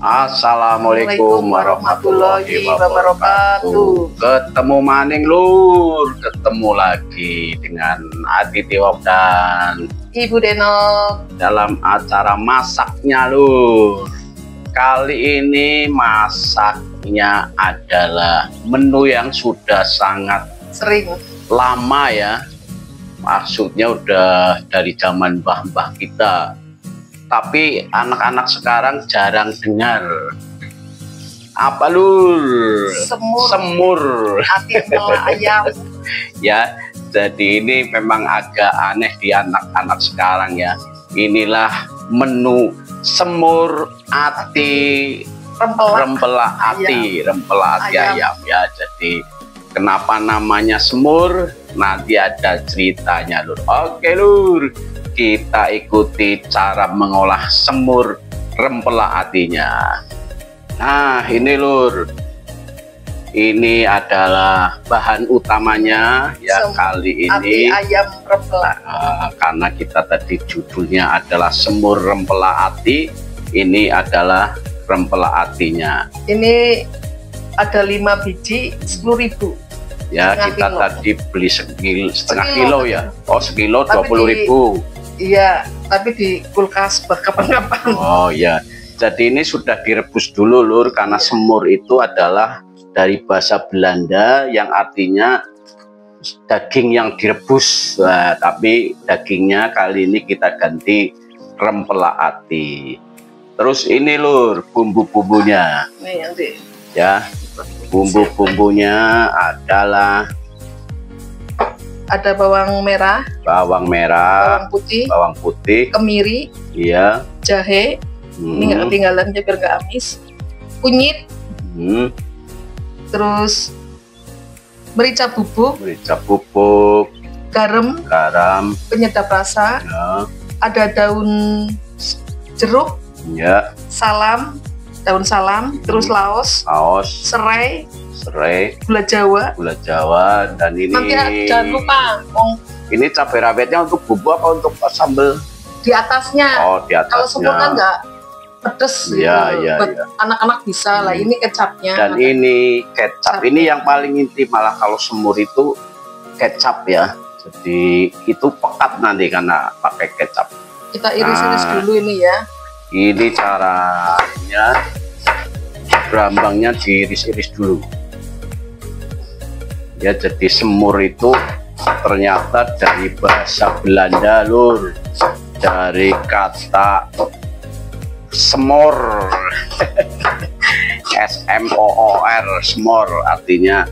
Assalamualaikum warahmatullahi wabarakatuh. Ketemu maning lur, ketemu lagi dengan Aditi Wok dan Ibu Denok dalam acara masaknya lur. Kali ini masaknya adalah menu yang sudah sangat sering lama ya. Maksudnya udah dari zaman mbah-mbah kita. Tapi anak-anak sekarang jarang dengar. Apa lur? Semur ati empela ayam. Ya, jadi ini memang agak aneh di anak-anak sekarang ya. Inilah menu semur ati rempela ati ayam ya. Jadi kenapa namanya semur? Nanti ada ceritanya lur. Oke lur, kita ikuti cara mengolah semur rempela atinya. Nah ini lur, ini adalah bahan utamanya ya kali ini ati ayam rempela. Karena kita tadi judulnya adalah semur rempela ati, ini adalah rempela atinya. Ini ada 5 biji 10.000 ya. Kita kilo. Tadi beli setengah kilo ya. Oh sekilo 20.000. Iya, tapi di kulkas kapan-kapan. Oh ya, jadi ini sudah direbus dulu lur, karena semur itu adalah dari bahasa Belanda yang artinya daging yang direbus. Nah, tapi dagingnya kali ini kita ganti rempela ati. Terus ini lur bumbu-bumbunya. Nih nanti. Ya, bumbu-bumbunya adalah ada bawang merah, bawang putih, kemiri, iya, jahe, ini nggak ketinggalan biar nggak amis, kunyit, terus merica bubuk, garam, penyedap rasa, ya. Ada daun jeruk, ya. daun salam, terus laos, serai, gula Jawa, dan ini nanti jangan lupa ini cabai rawitnya untuk bumbu apa untuk sambal? Di atasnya. Oh, di atasnya. Kalau semur kan nggak pedes ya, buat anak-anak bisa lah. Ini kecapnya. Dan ini kecap. Ini yang paling inti, malah kalau semur itu kecap ya. Jadi itu pekat nanti karena pakai kecap. Kita iris-iris dulu ini ya. Ini caranya, berambangnya diiris-iris dulu. Ya, jadi semur itu ternyata dari bahasa Belanda lur, dari kata semor, SMOOR, semor artinya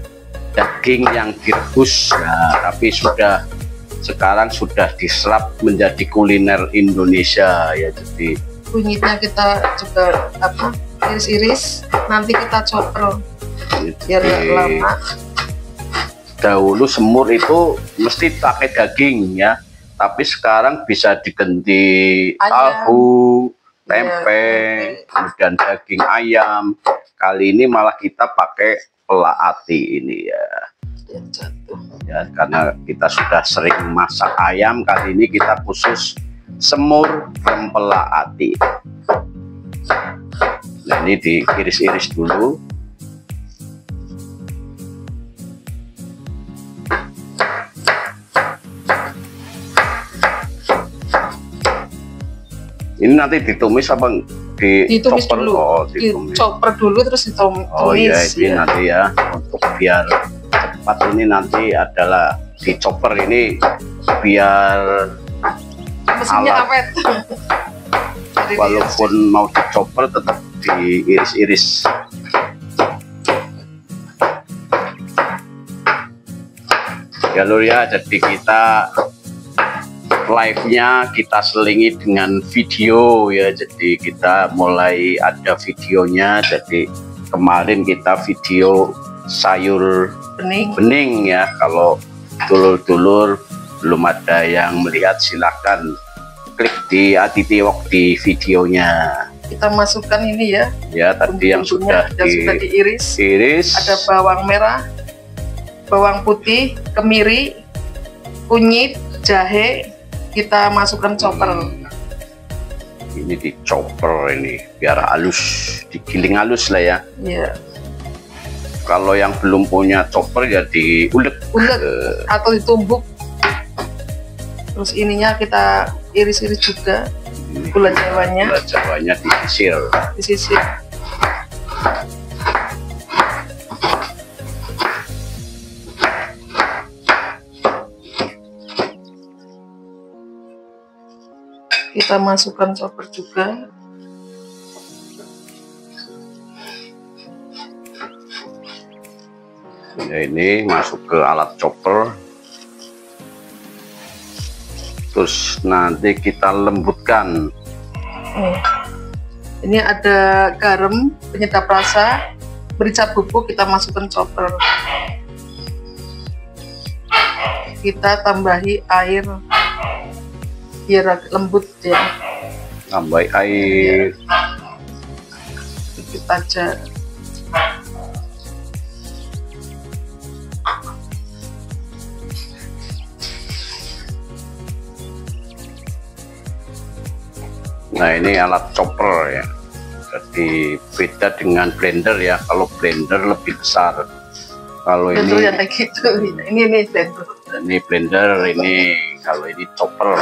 daging yang direbus. Nah, tapi sekarang sudah diserap menjadi kuliner Indonesia ya. Jadi kunyitnya kita juga iris-iris, nanti kita chopper biar nggak lama. Dahulu semur itu mesti pakai daging ya, tapi sekarang bisa diganti tahu, tempe, kemudian daging ayam. Kali ini malah kita pakai pela ati ini ya. Ya, karena kita sudah sering masak ayam, kali ini kita khusus semur rempela ati. Nah, ini diiris-iris dulu. Ini nanti ditumis apa ditumis dulu? Oh, ditumis. Chopper dulu terus ditumis. Oh iya, ini ya. Nanti ya untuk biar cepat, ini nanti adalah di chopper ini biar mesinnya awet. Walaupun mau di chopper tetap diiris-iris. Ya lur ya, jadi kita live-nya kita selingi dengan video ya. Jadi kita mulai ada videonya. Jadi kemarin kita video sayur bening ya. Kalau dulur-dulur belum ada yang melihat, silakan klik di Aditi Wok di videonya. Kita masukkan ini ya. Ya, tadi yang sudah diiris. Ada bawang merah, bawang putih, kemiri, kunyit, jahe. Kita masukkan chopper. Ini di chopper ini biar halus, digiling halus lah ya. Iya. Kalau yang belum punya chopper ya diulek. Atau ditumbuk. Terus ininya kita iris-iris juga. Gula jawanya. Gula jawanya disisir. Disisir. Kita masukkan chopper juga. Ya, ini masuk ke alat chopper. Terus nanti kita lembutkan. Ini ada garam, penyedap rasa, merica bubuk, kita masukkan chopper. Kita tambahi air biar lembut ya. Tambahi air sedikit aja. Nah, ini alat chopper ya. Jadi beda dengan blender ya. Kalau blender lebih besar. Kalau blender ini yang kayak gitu. Ini blender. Ini blender, ini kalau ini chopper.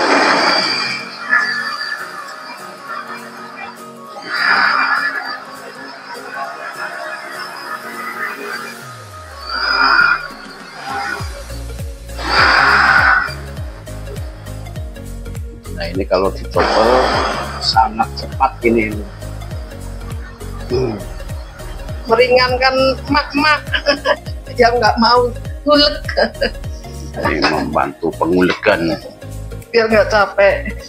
Nah, ini kalau di chopper sangat cepat ini. Meringankan mak-mak yang nggak mau ngulek. Ini membantu pengulekan Biar nggak capek.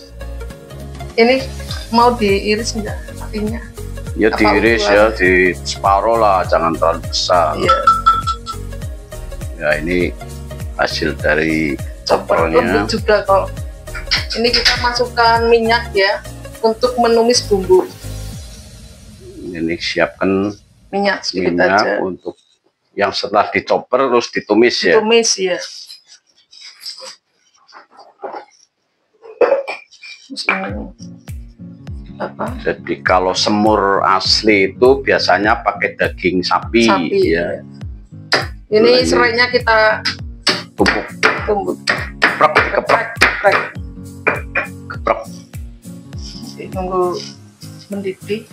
Ini mau diiris nggak hatinya? Ya diiris ya, di separuh lah, jangan terlalu besar. Iya. Ya, ini hasil dari choppernya. Lembut juga kok. Ini kita masukkan minyak ya untuk menumis bumbu. Ini siapkan Minyak sedikit aja. untuk yang setelah dichopper terus ditumis ya. Ditumis ya. Terus ini apa? Jadi kalau semur asli itu biasanya pakai daging sapi ya. Ini serainya kita tumbuk. Geprek. Tunggu mendidih.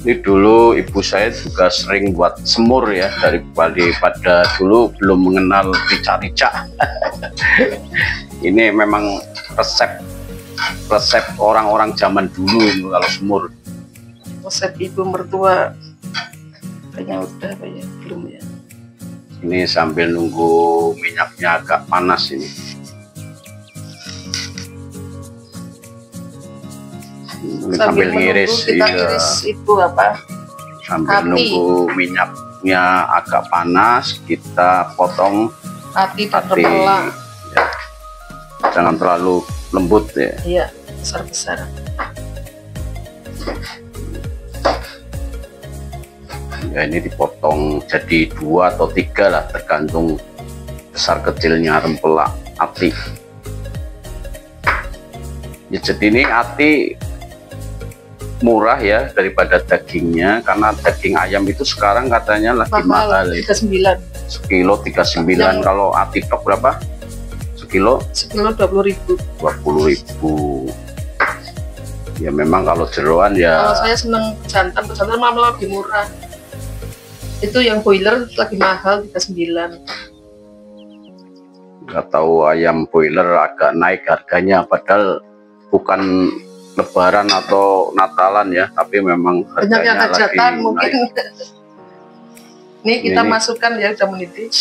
Ini dulu ibu saya juga sering buat semur ya, daripada dulu belum mengenal rica-rica. Ini memang resep orang-orang zaman dulu kalau semur. Resep ibu mertua kayaknya udah ya, belum ya. Ini sambil nunggu minyaknya agak panas ini. Sambil ngiris, kita iris itu apa? Sambil nunggu minyaknya agak panas, kita potong hati ya. Jangan terlalu lembut ya. Iya, besar-besar. Ya, ini dipotong jadi 2 atau 3 lah, tergantung besar kecilnya rempelak ati. Ya, jadi ini ati murah ya daripada dagingnya, karena daging ayam itu sekarang katanya lagi mahal. 39. Sekilo 39. Kalau ati tok berapa? Sekilo 20.000. 20.000. Ya memang kalau jeroan ya. Kalau saya seneng jantan malah lebih murah. Itu yang boiler lagi mahal 39. Nggak tahu ayam boiler agak naik harganya, padahal bukan Lebaran atau Natalan ya, tapi memang harganya banyak yang hajatan mungkin. Ini kita masukkan ya, udah mendidih.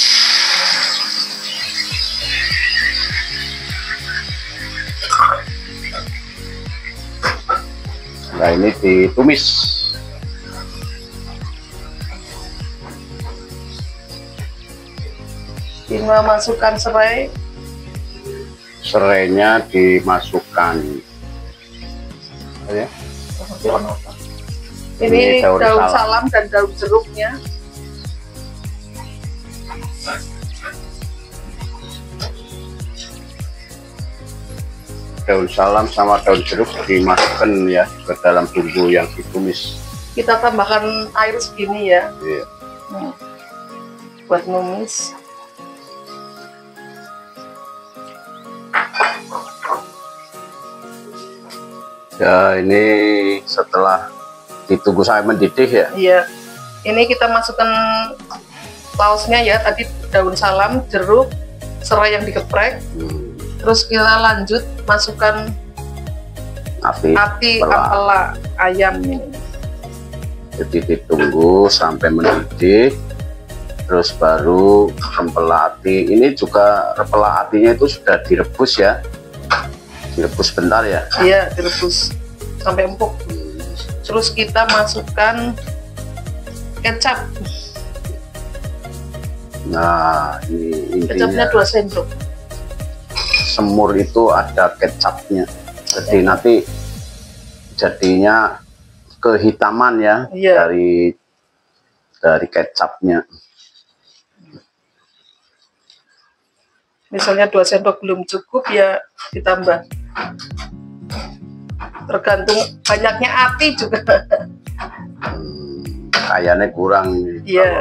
Nah, ini ditumis. Kita masukkan serai. Serainya dimasukkan. Ya. Ini daun salam dan daun jeruknya. daun salam sama daun jeruk dimasukkan ya ke dalam bumbu yang ditumis. Kita tambahkan air segini ya. Iya. Buat numis. Ya, ini setelah ditunggu sampai mendidih ya. Iya. Ini kita masukkan sausnya ya. Tadi daun salam, jeruk, serai yang digeprek. Terus kita lanjut masukkan ati ampela ayam ini. Jadi ditunggu sampai mendidih. Terus baru rempela ati. Ini juga rempela atinya itu sudah direbus ya. Direbus bentar ya. Iya, direbus sampai empuk. Terus kita masukkan kecap. Nah, ini Kecapnya intinya 2 sendok. semur itu ada kecapnya. Jadi nanti jadinya kehitaman ya. Iya. dari kecapnya. Misalnya 2 sendok belum cukup ya ditambah. Tergantung banyaknya ati juga. Kayaknya kurang. Iya.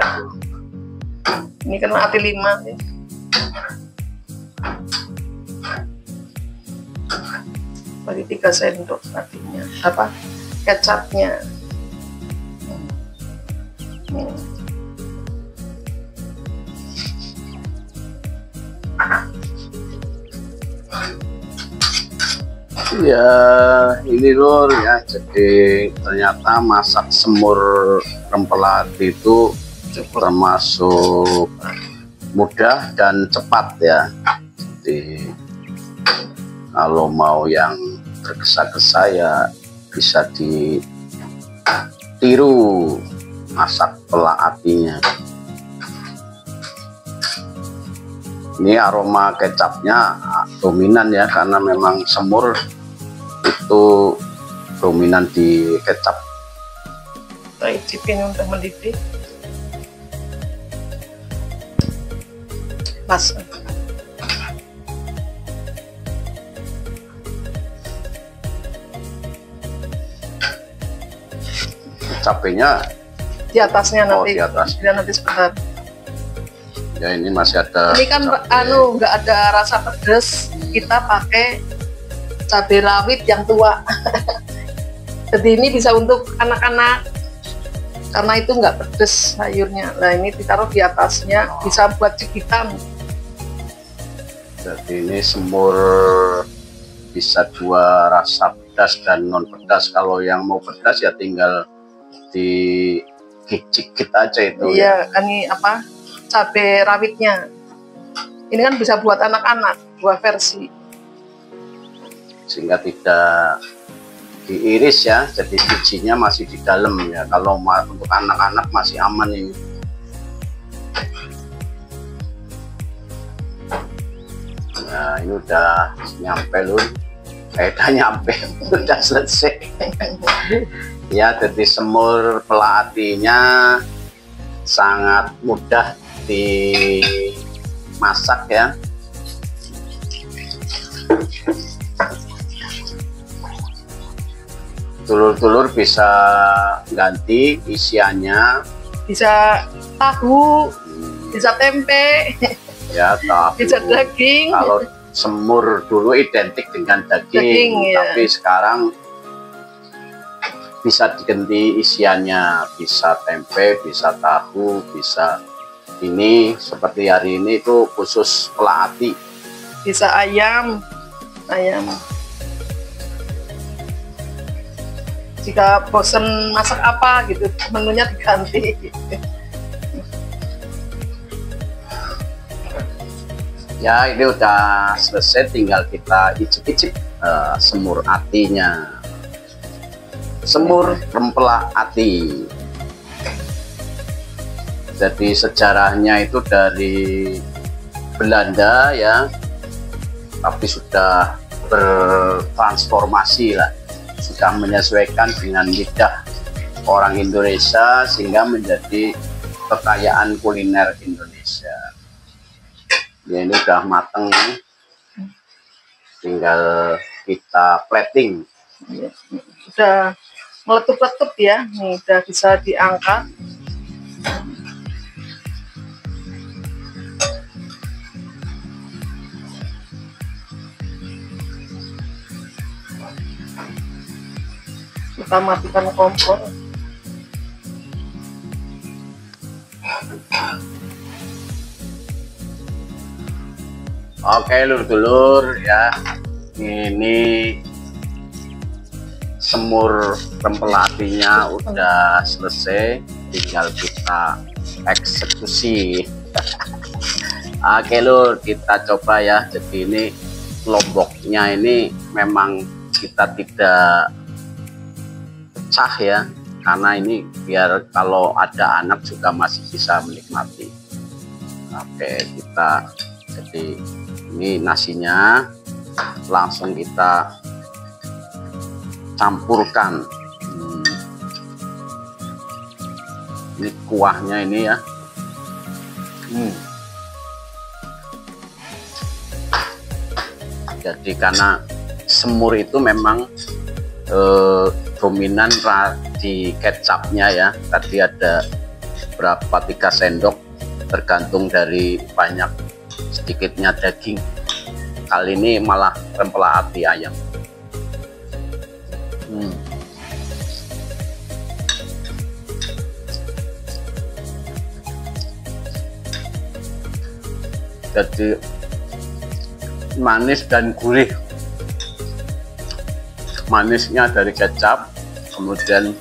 Ini kan ati 5 nih. Bagi 3 sendok atinya. Apa? Kecapnya. Ya, ini lur ya. Jadi ternyata masak semur rempela ati itu termasuk mudah dan cepat ya. Jadi kalau mau yang tergesa-gesa ya bisa ditiru masak pela atinya. Ini aroma kecapnya dominan ya, karena memang semur itu dominan di kecap. Kita icipin untuk mendidih. Pas. Cabenya Di atasnya nanti. di atas. Nanti sebentar. Ya, ini masih ada. Ini kan cabai. nggak ada rasa pedas. Kita pakai cabai rawit yang tua. Jadi ini bisa untuk anak-anak karena itu nggak pedas sayurnya. Nah, ini ditaruh di atasnya, bisa buat cikitan. Jadi ini semur bisa 2 rasa pedas dan non pedas. Kalau yang mau pedas ya tinggal dicicit aja itu. Iya, ini apa? Cabai rawitnya. Ini kan bisa buat anak-anak, 2 versi. Sehingga tidak diiris ya, jadi bijinya masih di dalam ya. Kalau untuk anak-anak masih aman ini. Nah, ini udah nyampe lur. Udah nyampe, udah selesai. Ya, jadi semur pela atinya sangat mudah dimasak ya. Telur-telur bisa ganti isiannya, Bisa tahu, bisa tempe, ya tahu. bisa daging. Kalau semur dulu identik dengan daging, Ya. tapi sekarang bisa diganti isiannya, bisa tempe, bisa tahu, bisa ini seperti hari ini itu khusus pela ati. Bisa ayam. Jika bosen masak apa gitu, menunya diganti. Ya, ini udah selesai, tinggal kita icip-icip semur atinya. Semur rempela ati. Jadi sejarahnya itu dari Belanda ya, tapi sudah bertransformasi lah, sudah menyesuaikan dengan lidah orang Indonesia sehingga menjadi kekayaan kuliner Indonesia. Ya, ini udah mateng, tinggal kita plating. Udah meletup-letup ya, nih udah bisa diangkat. Kita matikan kompor. Oke lur-dulur ya, ini semur rempelatinya udah selesai, tinggal kita eksekusi. Oke lur, kita coba ya. Jadi ini lomboknya ini memang kita tidak pecah ya, karena ini biar kalau ada anak juga masih bisa menikmati. Oke, kita jadi ini nasinya langsung kita campurkan. Ini kuahnya ini ya. Jadi karena semur itu memang dominan di kecapnya ya. Tadi ada berapa 3 sendok, tergantung dari banyak sedikitnya daging. Kali ini malah rempelati ayam. Jadi manis dan gurih. Manisnya dari kecap, kemudian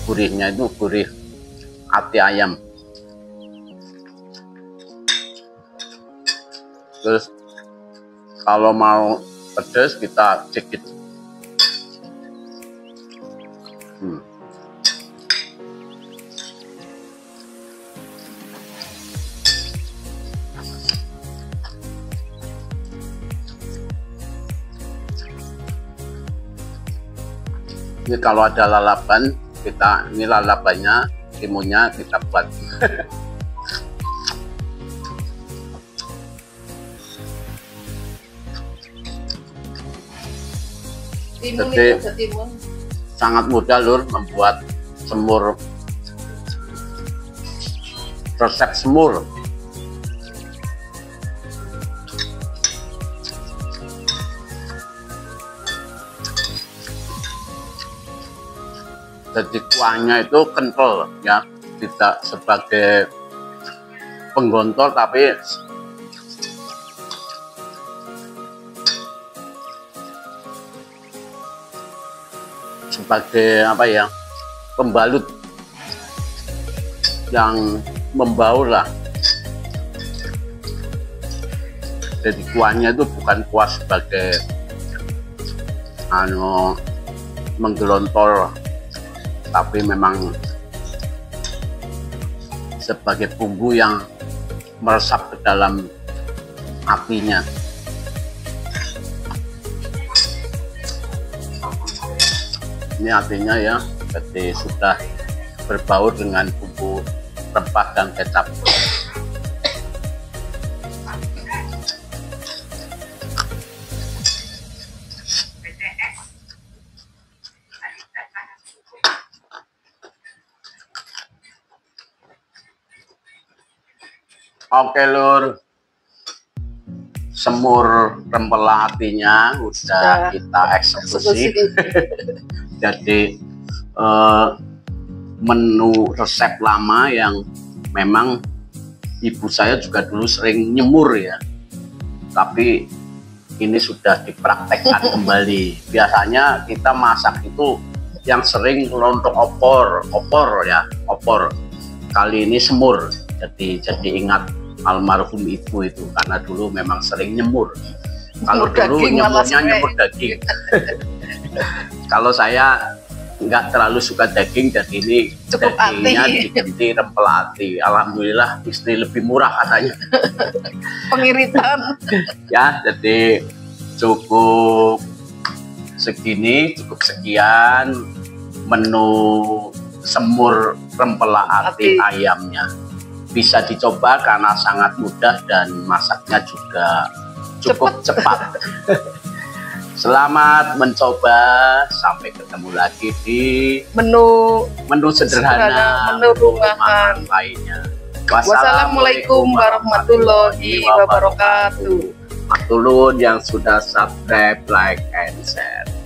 gurihnya itu gurih hati ayam. Terus kalau mau pedas kita sedikit. Ini kalau ada lalapan, ini lalapannya, timunnya kita buat. Jadi sangat mudah lur membuat semur, resep semur. Jadi kuahnya itu kental ya, tidak sebagai penggontor tapi sebagai apa ya, pembalut yang membaur lah. Jadi kuahnya itu bukan kuah sebagai menggelontor, tapi memang sebagai bumbu yang meresap ke dalam apinya. Ini artinya ya, jadi sudah berbaur dengan bumbu rempah dan kecap. Oke lur, semur rempelatinya udah kita eksekusi. Jadi menu resep lama yang memang ibu saya juga dulu sering nyemur ya, tapi ini sudah dipraktekkan kembali. Biasanya kita masak itu yang sering lontong opor ya, opor. Kali ini semur. Jadi ingat almarhum ibu itu, karena dulu memang sering nyemur. Kalau dulu nyemurnya nyemur daging. Kalau saya nggak terlalu suka daging, jadi ini dagingnya diganti rempelati. Alhamdulillah istri lebih murah katanya. Pengiritan. Ya, jadi cukup segini, cukup sekian menu semur rempelati ayamnya. Bisa dicoba karena sangat mudah dan masaknya juga cukup cepat. Selamat mencoba, sampai ketemu lagi di menu sederhana, menu rumahan lainnya. Wassalamualaikum warahmatullahi wabarakatuh. Maturun yang sudah subscribe, like, and share.